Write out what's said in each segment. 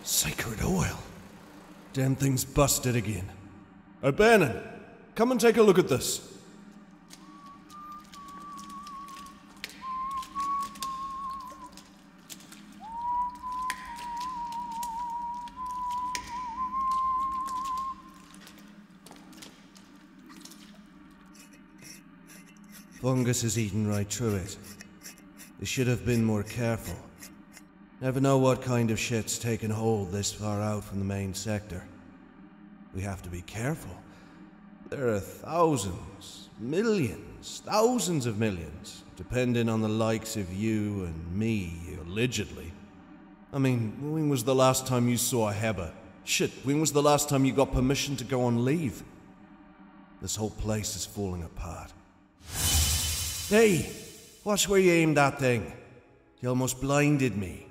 Sacred oil. Damn thing's busted again. O'Bannon, come and take a look at this. Fungus has eaten right through it. They should have been more careful. Never know what kind of shit's taken hold this far out from the main sector. We have to be careful. There are thousands, millions, thousands of millions, depending on the likes of you and me, allegedly. I mean, when was the last time you saw a Heber? Shit, when was the last time you got permission to go on leave? This whole place is falling apart. Hey, watch where you aimed that thing. You almost blinded me.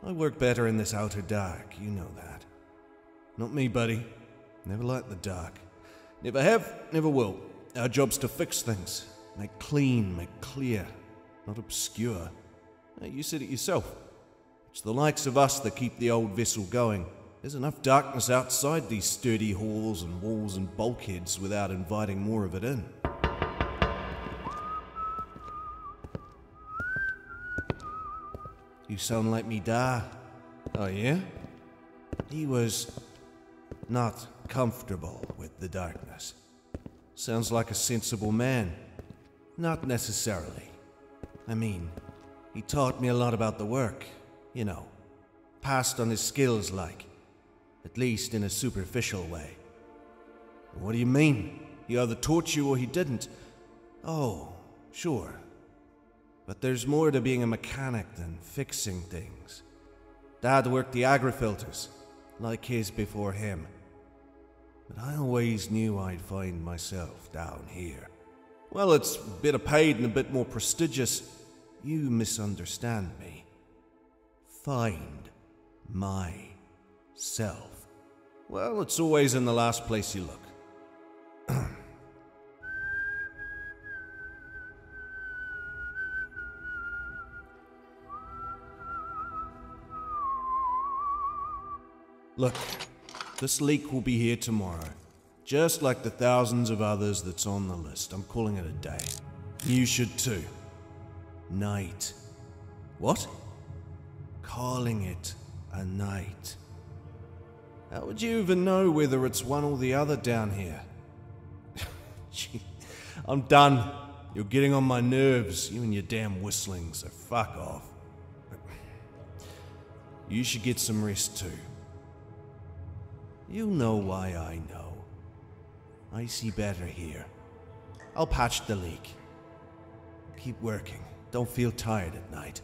I work better in this outer dark, you know that. Not me, buddy. Never liked the dark. Never have, never will. Our job's to fix things. Make clean, make clear. Not obscure. Hey, you said it yourself. It's the likes of us that keep the old vessel going. There's enough darkness outside these sturdy halls and walls and bulkheads without inviting more of it in. You sound like me da. Oh yeah? He was not comfortable with the darkness. Sounds like a sensible man. Not necessarily. I mean, he taught me a lot about the work, you know. Passed on his skills like. At least in a superficial way. What do you mean? He either taught you or he didn't. Oh, sure. But there's more to being a mechanic than fixing things. Dad worked the agri-filters, like his before him. But I always knew I'd find myself down here. Well, it's better paid and a bit more prestigious. You misunderstand me. Find myself. Well, it's always in the last place you look. Look, this leak will be here tomorrow. Just like the thousands of others that's on the list. I'm calling it a day. You should too. Night. What? Calling it a night. How would you even know whether it's one or the other down here? Gee, I'm done. You're getting on my nerves, you and your damn whistling, so fuck off. You should get some rest too. You know why I know. I see better here. I'll patch the leak. Keep working. Don't feel tired at night.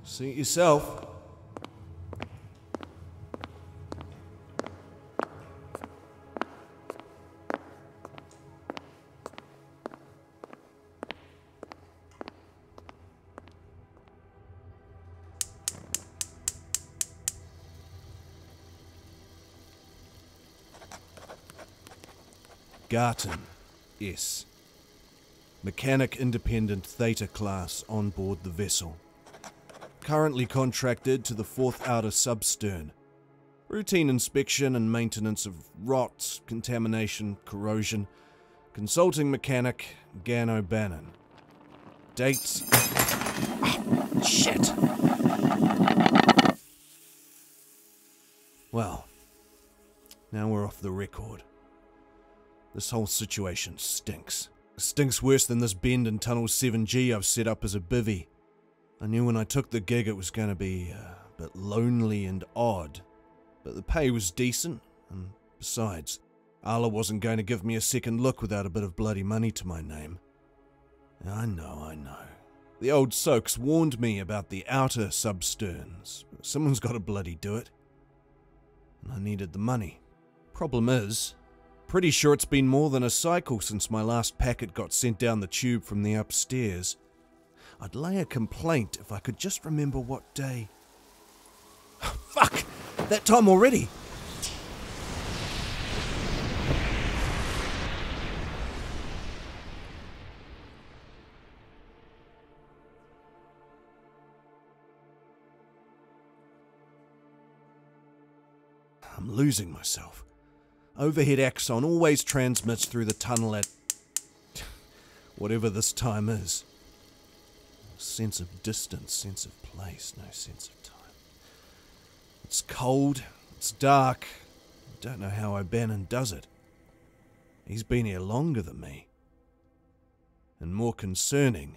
Suit yourself. Garten S. Mechanic Independent Theta class on board the vessel. Currently contracted to the 4th outer substern. Routine inspection and maintenance of rot, contamination, corrosion. Consulting mechanic, Gan O'Bannon. Dates... Oh, shit! Well, now we're off the record. This whole situation stinks. It stinks worse than this bend in Tunnel 7G I've set up as a bivvy. I knew when I took the gig it was going to be a bit lonely and odd, but the pay was decent, and besides, Allah wasn't going to give me a second look without a bit of bloody money to my name. I know. The old soaks warned me about the outer substerns. Someone's got to bloody do it. And I needed the money. Problem is, pretty sure it's been more than a cycle since my last packet got sent down the tube from the upstairs. I'd lay a complaint if I could just remember what day. Fuck! That time already! I'm losing myself. Overhead axon always transmits through the tunnel at whatever this time is. Sense of distance, sense of place, no sense of time. It's cold, it's dark. I don't know how Ostaman does it. He's been here longer than me. And more concerning,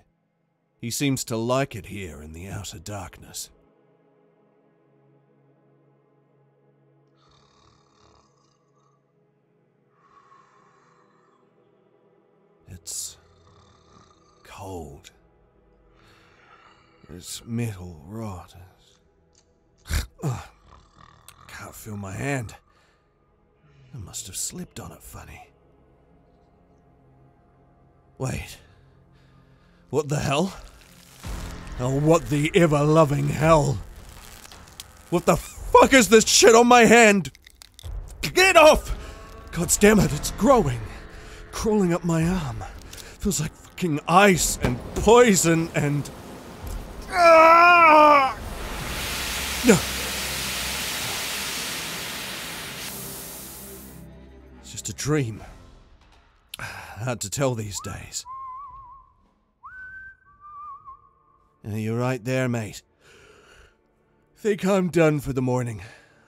he seems to like it here in the outer darkness. It's cold. It's metal rot. Can't feel my hand. I must have slipped on it funny. Wait. What the hell? Oh, what the ever-loving hell? What the fuck is this shit on my hand? Get off! God damn it, it's growing. Crawling up my arm. Feels like fucking ice and poison and... Ah! No. It's just a dream. Hard to tell these days. You're right there, mate. Think I'm done for the morning.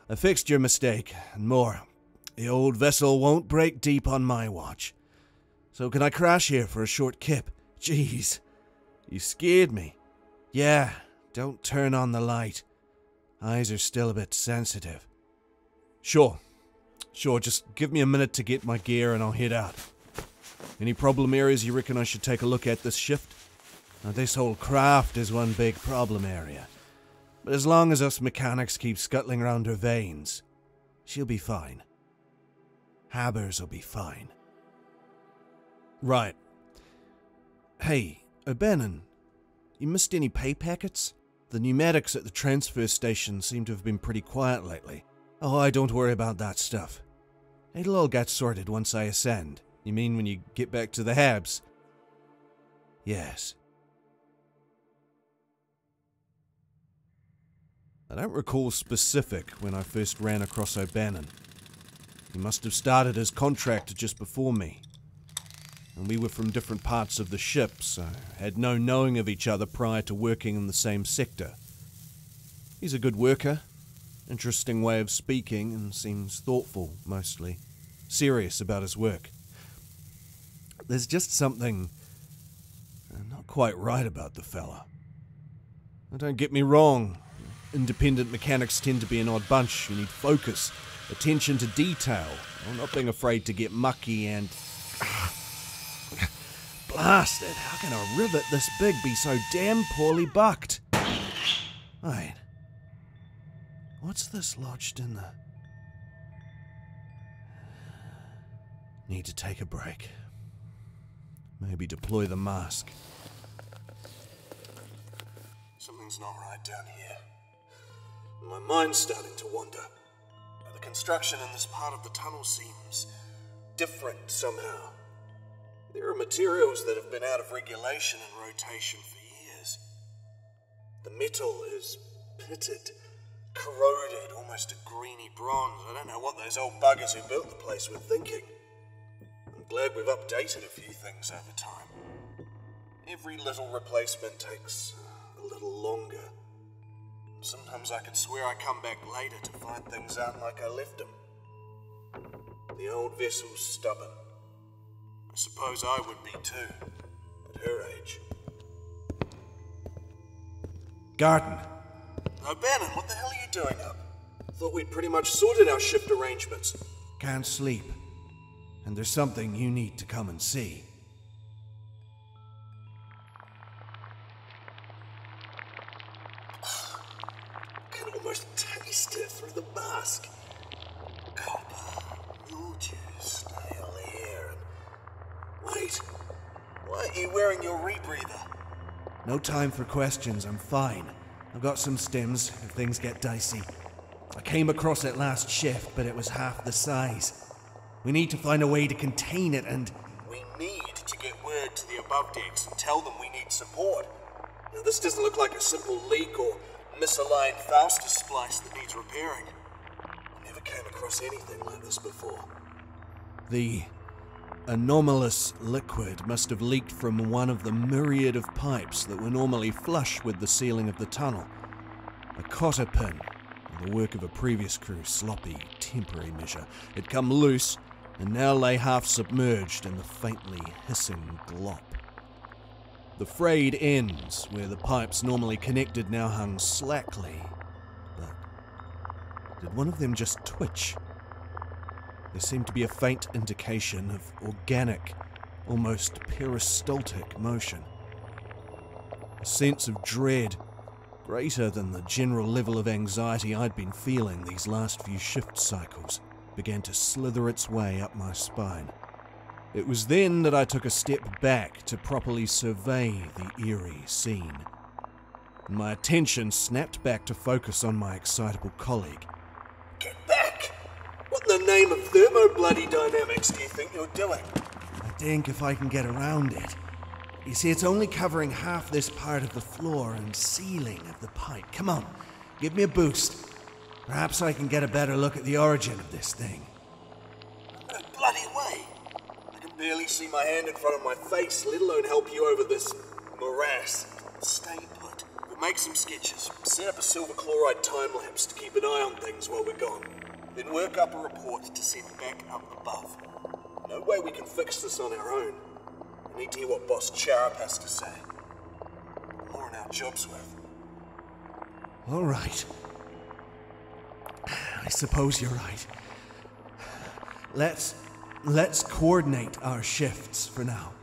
I fixed your mistake, and more. The old vessel won't break deep on my watch. So can I crash here for a short kip? Jeez. You scared me. Yeah, don't turn on the light. Eyes are still a bit sensitive. Sure, just give me a minute to get my gear and I'll head out. Any problem areas you reckon I should take a look at this shift? Now, this whole craft is one big problem area. But as long as us mechanics keep scuttling around her veins, she'll be fine. Habbers will be fine. Right. Hey, Ostaman, you missed any pay packets? The pneumatics at the transfer station seem to have been pretty quiet lately. Oh, don't worry about that stuff. It'll all get sorted once I ascend. You mean when you get back to the Habs? Yes. I don't recall specific when I first ran across Ostaman. He must have started his contract just before me. And we were from different parts of the ship, so had no knowing of each other prior to working in the same sector. He's a good worker, interesting way of speaking, and seems thoughtful, mostly. Serious about his work. There's just something not quite right about the fella. Now, don't get me wrong. Independent mechanics tend to be an odd bunch. You need focus, attention to detail, while not being afraid to get mucky and... Blasted, how can a rivet this big be so damn poorly bucked? Wait. What's this lodged in the... Need to take a break. Maybe deploy the mask. Something's not right down here. My mind's starting to wander. The construction in this part of the tunnel seems different somehow. There are materials that have been out of regulation and rotation for years. The metal is pitted, corroded, almost a greeny bronze. I don't know what those old buggers who built the place were thinking. I'm glad we've updated a few things over time. Every little replacement takes a little longer. Sometimes I can swear I come back later to find things out like I left them. The old vessel's stubborn. I suppose I would be too, at her age. Garten. Ostaman, what the hell are you doing up? Thought we'd pretty much sorted our shift arrangements. Can't sleep. And there's something you need to come and see. I can almost taste it through the mask. Copper, mildew, stale air, and... Wait, why are you wearing your rebreather? No time for questions, I'm fine. I've got some stims if things get dicey. I came across it last shift, but it was half the size. We need to find a way to contain it, and... We need to get word to the above decks and tell them we need support. Now, this doesn't look like a simple leak or misaligned Faustus splice that needs repairing. I never came across anything like this before. The anomalous liquid must have leaked from one of the myriad of pipes that were normally flush with the ceiling of the tunnel. A cotter pin, the work of a previous crew's sloppy, temporary measure, had come loose and now lay half submerged in the faintly hissing glop. The frayed ends, where the pipes normally connected, now hung slackly. But did one of them just twitch? There seemed to be a faint indication of organic, almost peristaltic motion. A sense of dread, greater than the general level of anxiety I'd been feeling these last few shift cycles, began to slither its way up my spine. It was then that I took a step back to properly survey the eerie scene. My attention snapped back to focus on my excitable colleague. Get back! What in the name of thermo-bloody-dynamics do you think you're doing? I think if I can get around it. You see, it's only covering half this part of the floor and ceiling of the pipe. Come on, give me a boost. Perhaps I can get a better look at the origin of this thing. No bloody way! I can barely see my hand in front of my face, let alone help you over this morass. Stay put. We'll make some sketches, set up a silver chloride time-lapse to keep an eye on things while we're gone. Then work up a report to send back up above. No way we can fix this on our own. I need to hear what Boss Charup has to say. More than our job's worth. All right. I suppose you're right. Let's coordinate our shifts for now.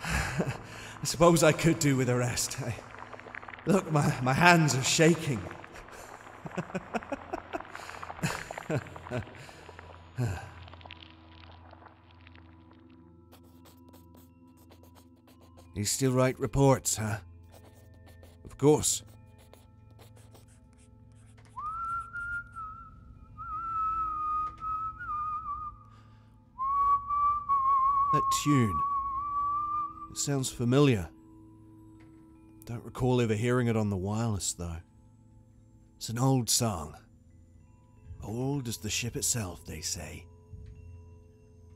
I suppose I could do with a rest. Look, my hands are shaking. You still write reports, huh? Of course. That tune. It sounds familiar. Don't recall ever hearing it on the wireless, though. It's an old song. Old as the ship itself, they say.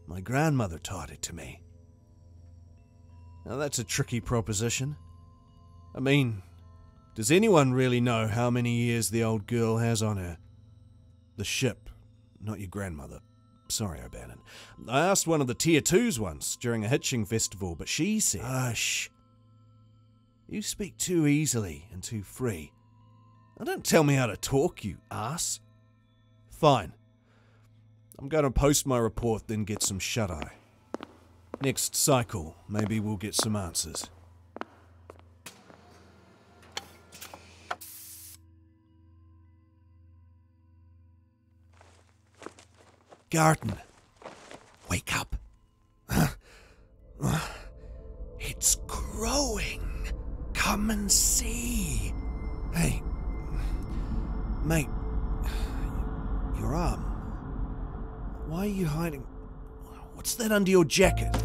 My grandmother taught it to me. Now that's a tricky proposition. I mean, does anyone really know how many years the old girl has on her? The ship, not your grandmother. Sorry, Ostaman. I asked one of the Tier 2s once during a hitching festival, but she said, "Hush. You speak too easily and too free. Now don't tell me how to talk, you ass." Fine. I'm going to post my report, then get some shut-eye. Next cycle, maybe we'll get some answers. Garten, wake up. It's growing. Come and see. Hey, mate, your arm. Why are you hiding? What's that under your jacket?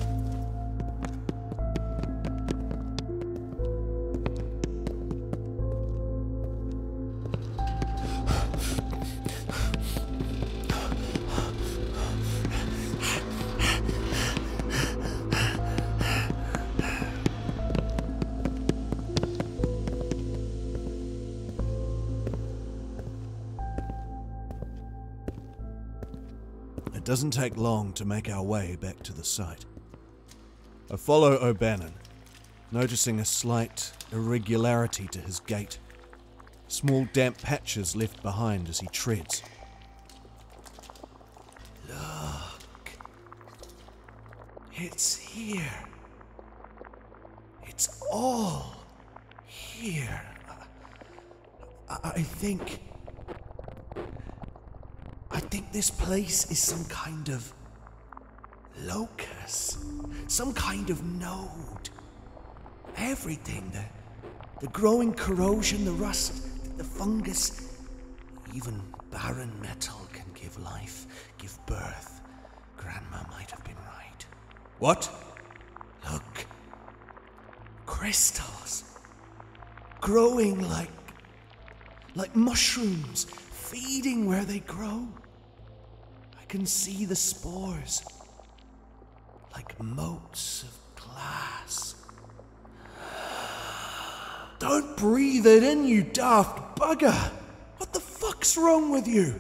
It doesn't take long to make our way back to the site. I follow Ostaman, noticing a slight irregularity to his gait. Small damp patches left behind as he treads. Look. It's here. It's all here. I think this place is some kind of locus, some kind of node. Everything, the growing corrosion, the rust, the fungus, even barren metal can give life, give birth. Grandma might have been right. What? Look. Crystals. Growing like mushrooms, feeding where they grow. can see the spores, like motes of glass. Don't breathe it in, you daft bugger! What the fuck's wrong with you?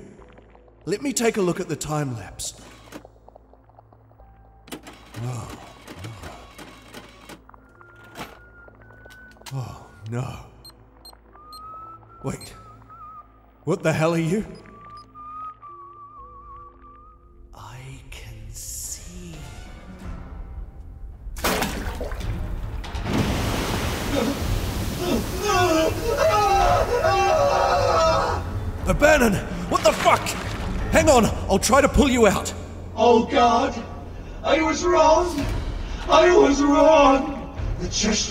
Let me take a look at the time lapse. Oh, no. Wait. What the hell are you? I can see. Bannon! What the fuck? Hang on, I'll try to pull you out. Oh God! I was wrong! I was wrong! The chest.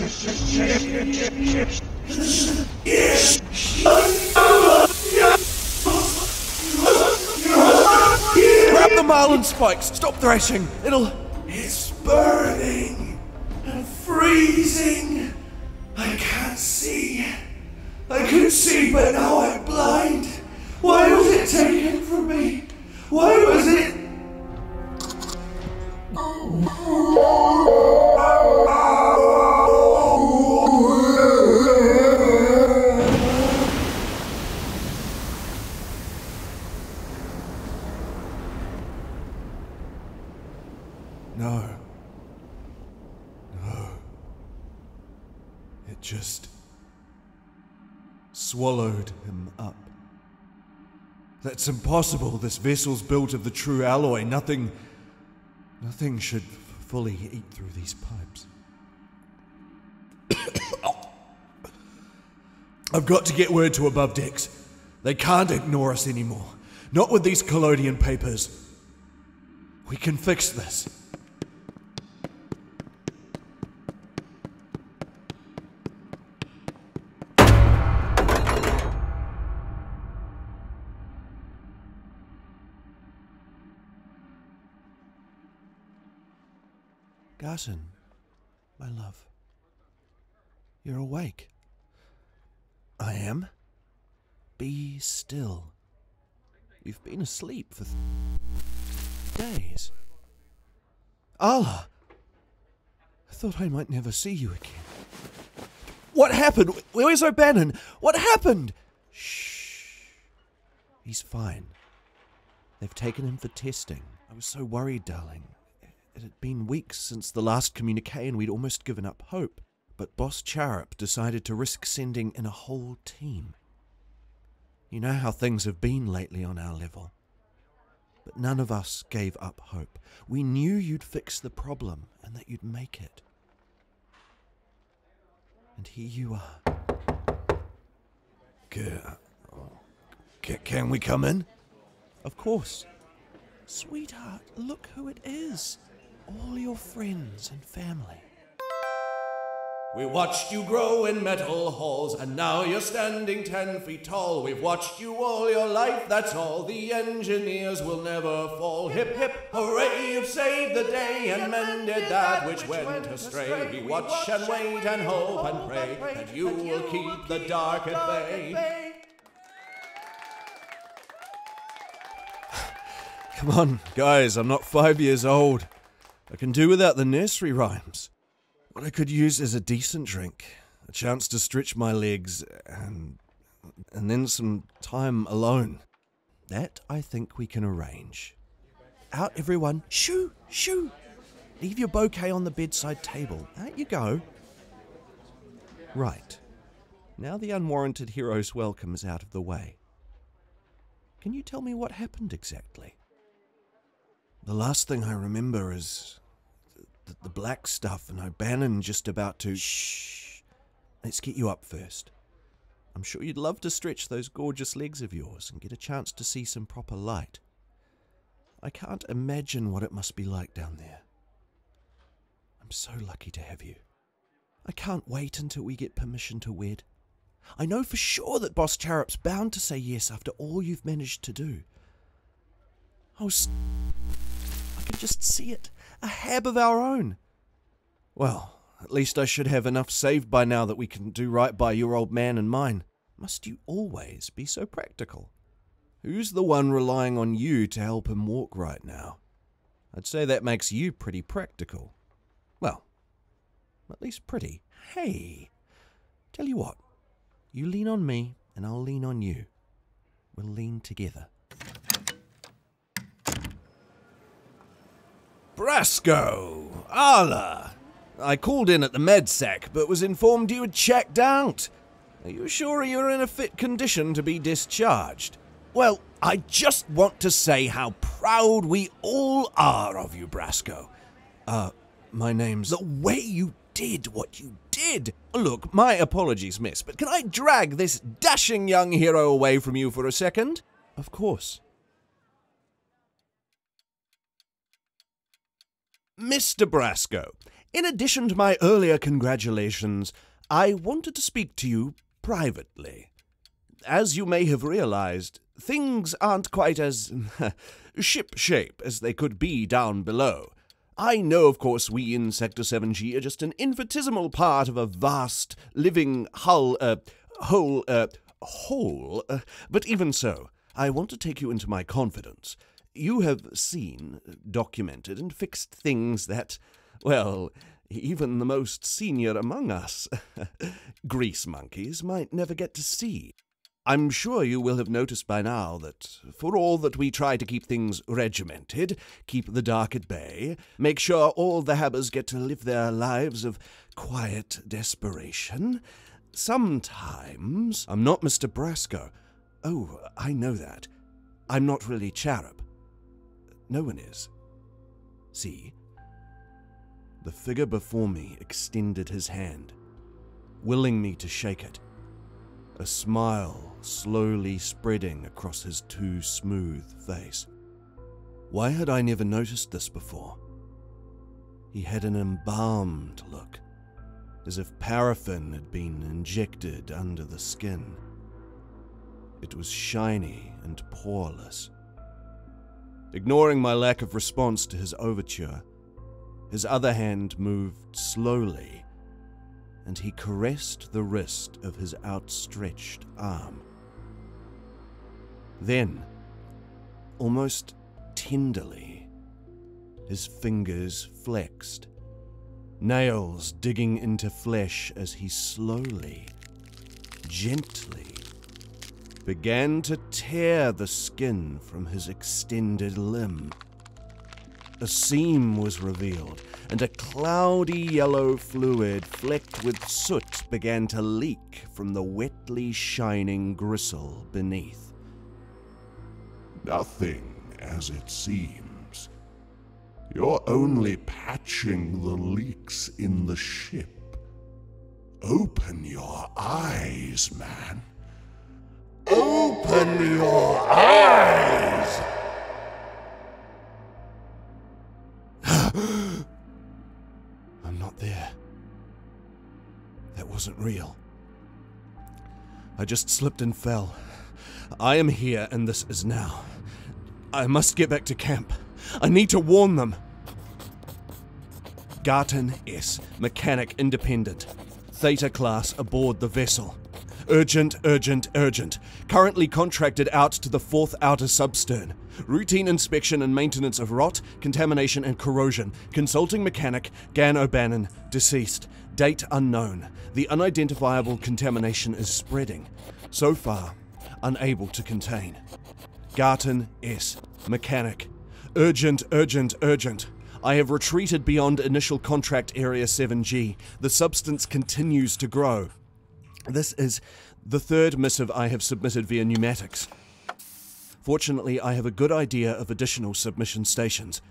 Grab the marlin spikes! Stop thrashing! It's burning and freezing. I can't see. I could see, but now I'm blind. Why was it taken from me? Why was it? No. It just swallowed him up. That's impossible. This vessel's built of the true alloy. Nothing should fully eat through these pipes. I've got to get word to above decks. They can't ignore us anymore. Not with these collodion papers. We can fix this. Garten, my love, you're awake. I am. Be still. You've been asleep for days. Allah! I thought I might never see you again. What happened? Where's O'Bannon? What happened? Shh. He's fine. They've taken him for testing. I was so worried, darling. It had been weeks since the last communique and we'd almost given up hope. But Boss Charup decided to risk sending in a whole team. You know how things have been lately on our level. But none of us gave up hope. We knew you'd fix the problem and that you'd make it. And here you are. Can we come in? Of course. Sweetheart, look who it is. All your friends and family. We watched you grow in metal halls, and now you're standing 10 feet tall. We've watched you all your life, that's all. The engineers will never fall. Hip, hip, hooray, you've saved the day and mended that which went astray. We watch and wait and hope and pray that you will keep the dark at bay. Come on, guys, I'm not 5 years old. I can do without the nursery rhymes. What I could use is a decent drink, a chance to stretch my legs, and then some time alone. That I think we can arrange. Out, everyone. Shoo, shoo. Leave your bouquet on the bedside table. Out you go. Right. Now the unwarranted hero's welcome is out of the way. Can you tell me what happened exactly? The last thing I remember is the black stuff and O'Bannon just about to... Shh. Let's get you up first. I'm sure you'd love to stretch those gorgeous legs of yours and get a chance to see some proper light. I can't imagine what it must be like down there. I'm so lucky to have you. I can't wait until we get permission to wed. I know for sure that Boss Charup's bound to say yes after all you've managed to do. I can just see it. A hab of our own. Well, at least I should have enough saved by now that we can do right by your old man and mine. Must you always be so practical? Who's the one relying on you to help him walk right now? I'd say that makes you pretty practical. Well, at least pretty. Hey, tell you what, you lean on me and I'll lean on you. We'll lean together. Brasco! Allah! I called in at the medsac, but was informed you had checked out. Are you sure you're in a fit condition to be discharged? Well, I just want to say how proud we all are of you, Brasco. My name's... The way you did what you did. Look, my apologies, miss, but can I drag this dashing young hero away from you for a second? Of course. Mr. Brasco, in addition to my earlier congratulations, I wanted to speak to you privately. As you may have realized, things aren't quite as ship-shape as they could be down below. I know, of course, we in Sector 7G are just an infinitesimal part of a vast, living whole, but even so, I want to take you into my confidence. You have seen, documented, and fixed things that, well, even the most senior among us, grease monkeys, might never get to see. I'm sure you will have noticed by now that, for all that we try to keep things regimented, keep the dark at bay, make sure all the habbers get to live their lives of quiet desperation, sometimes... I'm not Mr. Brasco. Oh, I know that. I'm not really Cherub. No one is. See? The figure before me extended his hand, willing me to shake it. A smile slowly spreading across his too smooth face. Why had I never noticed this before? He had an embalmed look, as if paraffin had been injected under the skin. It was shiny and poreless. Ignoring my lack of response to his overture, his other hand moved slowly, and he caressed the wrist of his outstretched arm. Then, almost tenderly, his fingers flexed, nails digging into flesh as he slowly, gently, began to tear the skin from his extended limb. A seam was revealed, and a cloudy yellow fluid flecked with soot began to leak from the wetly shining gristle beneath. Nothing as it seems. You're only patching the leaks in the ship. Open your eyes, man. Open your eyes! I'm not there. That wasn't real. I just slipped and fell. I am here, and this is now. I must get back to camp. I need to warn them. Garten S, mechanic independent. Theta class aboard the vessel. Urgent, urgent, urgent. Currently contracted out to the 4th outer substern. Routine inspection and maintenance of rot, contamination and corrosion. Consulting mechanic, Gan O'Bannon, deceased. Date unknown. The unidentifiable contamination is spreading. So far, unable to contain. Garten S, mechanic. Urgent, urgent, urgent. I have retreated beyond initial contract area 7G. The substance continues to grow. This is the 3rd missive I have submitted via pneumatics. Fortunately, I have a good idea of additional submission stations.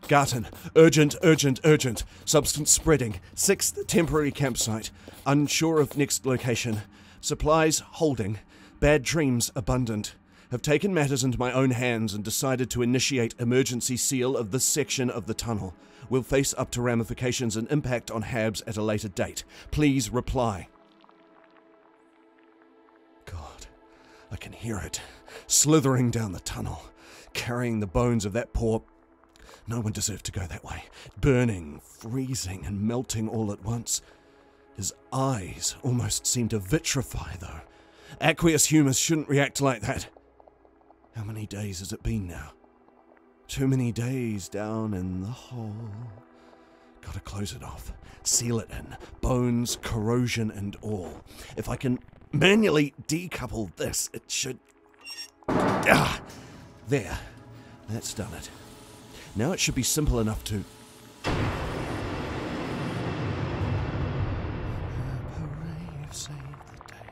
Garten, urgent, urgent, urgent. Substance spreading. 6th temporary campsite. Unsure of next location. Supplies holding. Bad dreams abundant. Have taken matters into my own hands and decided to initiate emergency seal of this section of the tunnel. Will face up to ramifications and impact on HABs at a later date. Please reply. God, I can hear it. Slithering down the tunnel. Carrying the bones of that poor... No one deserved to go that way. Burning, freezing, and melting all at once. His eyes almost seem to vitrify, though. Aqueous humors shouldn't react like that. How many days has it been now? Too many days down in the hole. Gotta close it off. Seal it in. Bones, corrosion and all. If I can manually decouple this, it should... Ah! There. That's done it. Now it should be simple enough to... Saved the day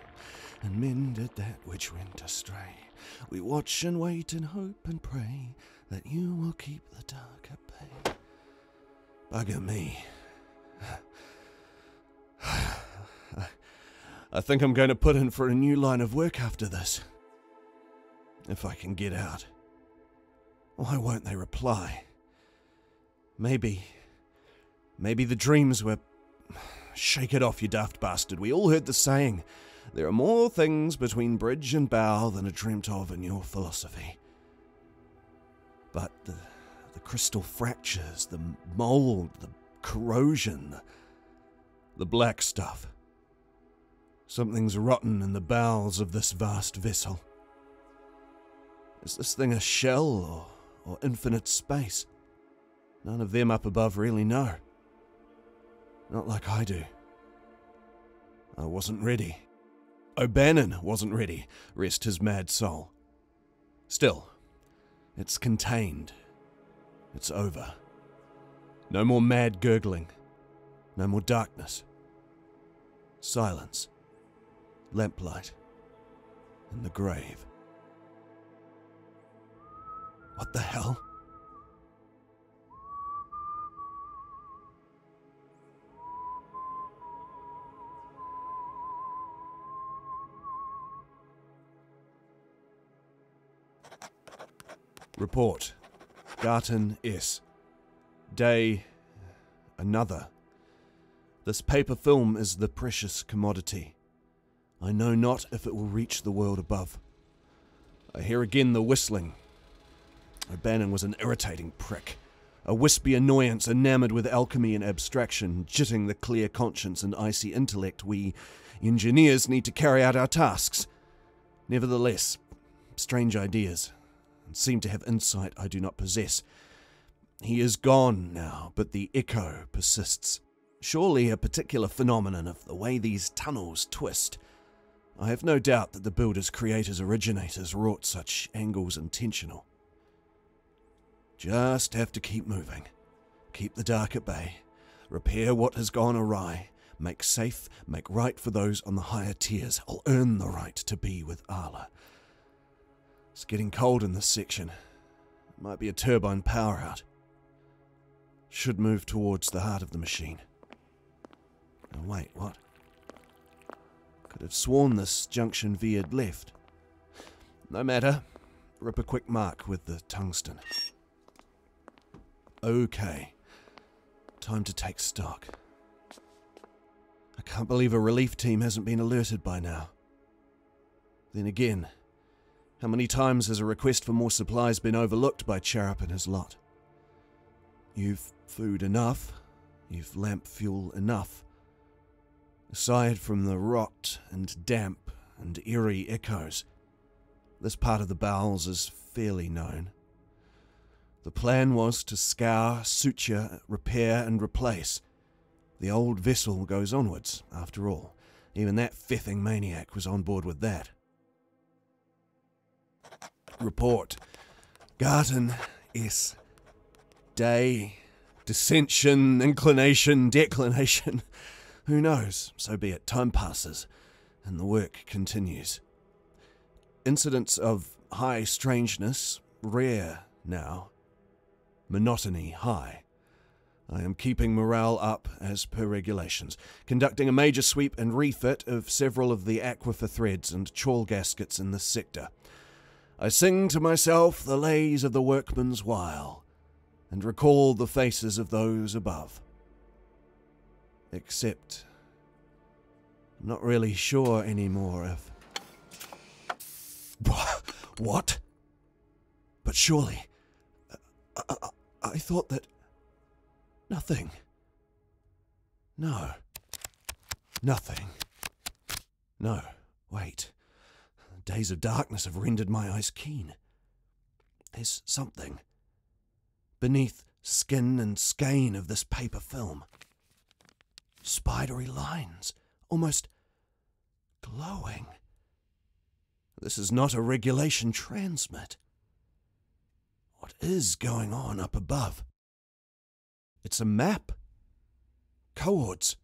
and mended that which went astray. We watch and wait and hope and pray that you will keep the dark at bay. Bugger me. I think I'm going to put in for a new line of work after this. If I can get out. Why won't they reply? Maybe the dreams were... Shake it off, you daft bastard. We all heard the saying. There are more things between bridge and bow than are dreamt of in your philosophy. But the crystal fractures, the mold, the corrosion, the black stuff. Something's rotten in the bowels of this vast vessel. Is this thing a shell or infinite space? None of them up above really know. Not like I do. I wasn't ready. Ostaman wasn't ready, rest his mad soul. Still, it's contained. It's over. No more mad gurgling. No more darkness. Silence. Lamplight. And the grave. What the hell? Report. Garten S. Day... another. This paper film is the precious commodity. I know not if it will reach the world above. I hear again the whistling. Ostaman was an irritating prick. A wispy annoyance enamoured with alchemy and abstraction, jitting the clear conscience and icy intellect we engineers need to carry out our tasks. Nevertheless, strange ideas, and seem to have insight I do not possess. He is gone now, but the echo persists. Surely a particular phenomenon of the way these tunnels twist. I have no doubt that the builders, creators, originators wrought such angles intentional. Just have to keep moving. Keep the dark at bay. Repair what has gone awry. Make safe, make right for those on the higher tiers. I'll earn the right to be with Arla. It's getting cold in this section. Might be a turbine power out. Should move towards the heart of the machine. Oh, wait, what? Could have sworn this junction veered left. No matter. Rip a quick mark with the tungsten. Okay. Time to take stock. I can't believe a relief team hasn't been alerted by now. Then again, how many times has a request for more supplies been overlooked by Cherub and his lot? You've food enough. You've lamp fuel enough. Aside from the rot and damp and eerie echoes, this part of the bowels is fairly known. The plan was to scour, suture, repair and replace. The old vessel goes onwards, after all. Even that fifing maniac was on board with that. Report. Garten S. Day. Dissension, inclination, declination. Who knows? So be it. Time passes, and the work continues. Incidents of high strangeness, rare now. Monotony high. I am keeping morale up as per regulations, conducting a major sweep and refit of several of the aquifer threads and trawl gaskets in this sector. I sing to myself the lays of the workman's while, and recall the faces of those above. Except, I'm not really sure anymore if... What? But surely... I thought that... Nothing. No. Nothing. No, wait. Days of darkness have rendered my eyes keen. There's something beneath skin and skein of this paper film. Spidery lines, almost glowing. This is not a regulation transmit. What is going on up above? It's a map. Coords.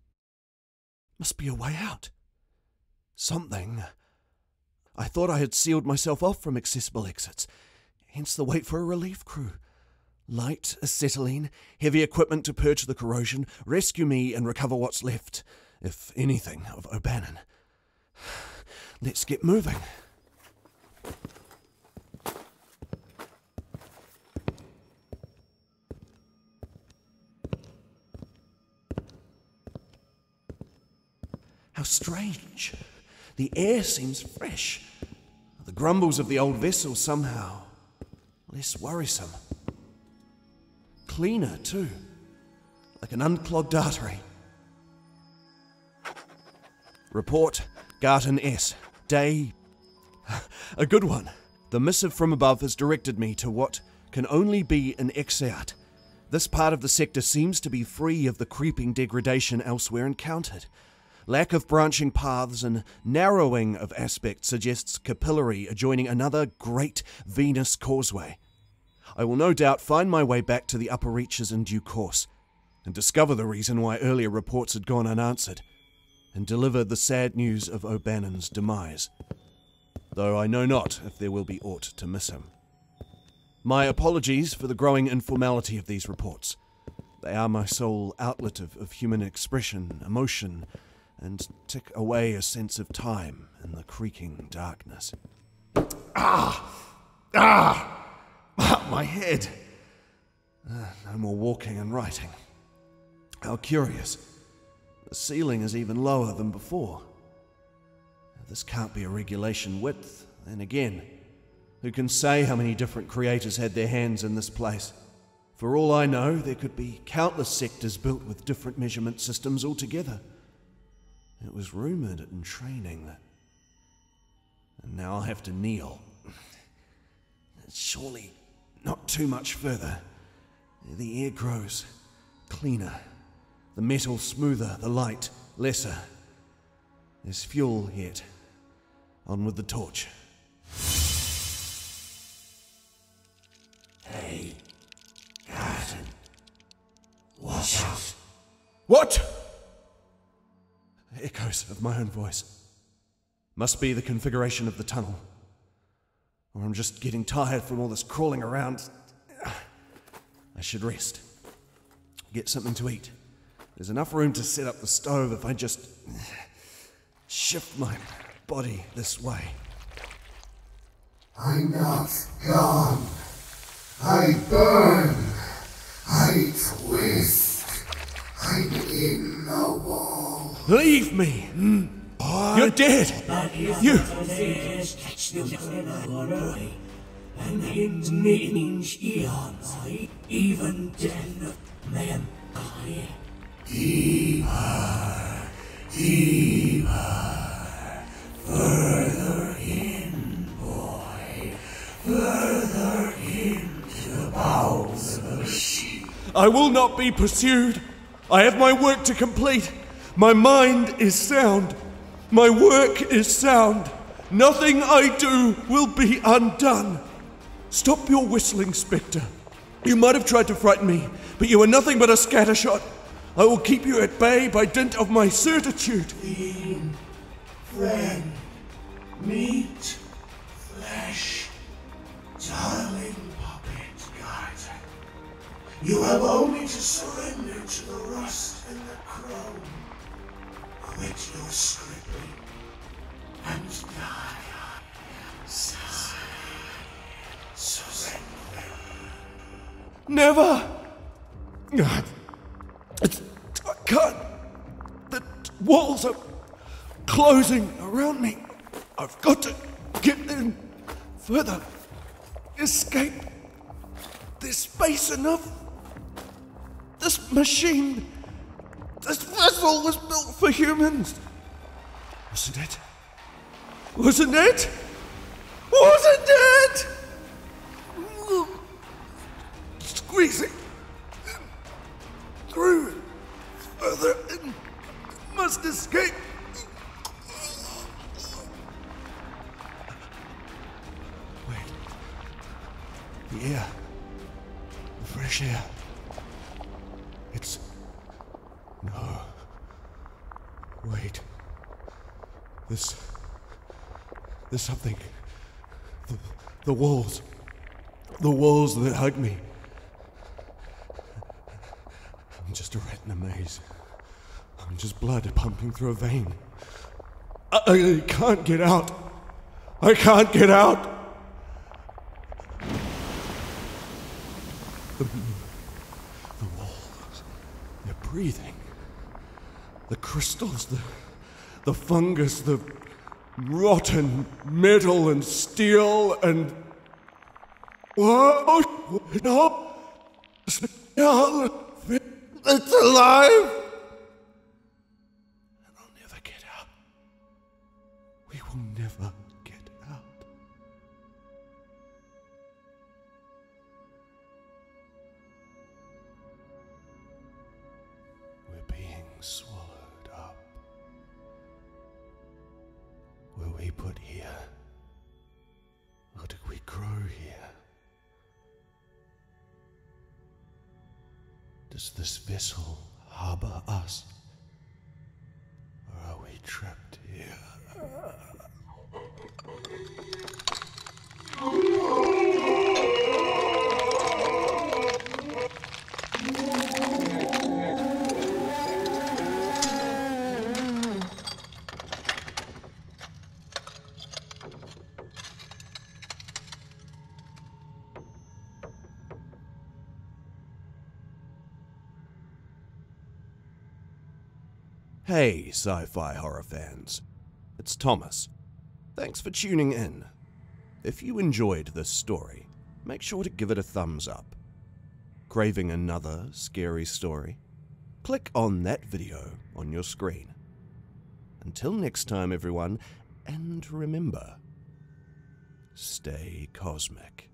Must be a way out. Something. I thought I had sealed myself off from accessible exits, hence the wait for a relief crew. Light acetylene, heavy equipment to purge the corrosion, rescue me and recover what's left, if anything, of Ostaman. Let's get moving. How strange. The air seems fresh. The grumbles of the old vessel somehow less worrisome. Cleaner, too. Like an unclogged artery. Report, Garten S. Day... a good one. The missive from above has directed me to what can only be an exit. This part of the sector seems to be free of the creeping degradation elsewhere encountered. Lack of branching paths and narrowing of aspects suggests capillary adjoining another great Venus causeway. I will no doubt find my way back to the upper reaches in due course, and discover the reason why earlier reports had gone unanswered, and deliver the sad news of Obanon's demise, though I know not if there will be aught to miss him. My apologies for the growing informality of these reports. They are my sole outlet of human expression, emotion, and tick away a sense of time in the creaking darkness. My head! No more walking and writing. How curious. The ceiling is even lower than before. This can't be a regulation width. Then again, who can say how many different creators had their hands in this place? For all I know, there could be countless sectors built with different measurement systems altogether. It was rumoured in training that... And now I'll have to kneel. Surely not too much further. The air grows cleaner. The metal smoother, the light lesser. There's fuel yet. On with the torch. Hey, Garten. Watch out. What? Echoes of my own voice. Must be the configuration of the tunnel. Or I'm just getting tired from all this crawling around. I should rest. Get something to eat. There's enough room to set up the stove if I just shift my body this way. I'm not gone. I burn. I twist. I'm in the wall. Leave me! You're dead! You... And in means eons, even then, man, deeper, deeper, further in, boy, further into the bowels of the machine. I will not be pursued. I have my work to complete. My mind is sound. My work is sound. Nothing I do will be undone. Stop your whistling, Spectre. You might have tried to frighten me, but you are nothing but a scattershot. I will keep you at bay by dint of my certitude. Clean, friend, meat, flesh, darling puppet Garten. You have only to surrender to the rust and the chrome. Quit your scribbling and die. Surrender. Never! I can't. The walls are closing around me. I've got to get in further. Escape. There's space enough. This machine, this vessel was built for humans. Wasn't it? Wasn't it? Wasn't it? squeezing through further and must escape. Wait. The air. The fresh air. It's... No. Wait. There's something. The walls. The walls that hug me. I'm just a rat in a maze. I'm just blood pumping through a vein. I can't get out. I can't get out. The walls. They're breathing. The crystals, the fungus, the rotten metal and steel and... Whoa! No! It's alive! And I'll never get out. We will never get out. We're being swallowed up. Were we put here? Or did we grow here? Does this vessel harbor us? Or are we trapped here? Hey, sci-fi horror fans. It's Thomas. Thanks for tuning in. If you enjoyed this story, make sure to give it a thumbs up. Craving another scary story? Click on that video on your screen. Until next time, everyone, and remember, stay cosmic.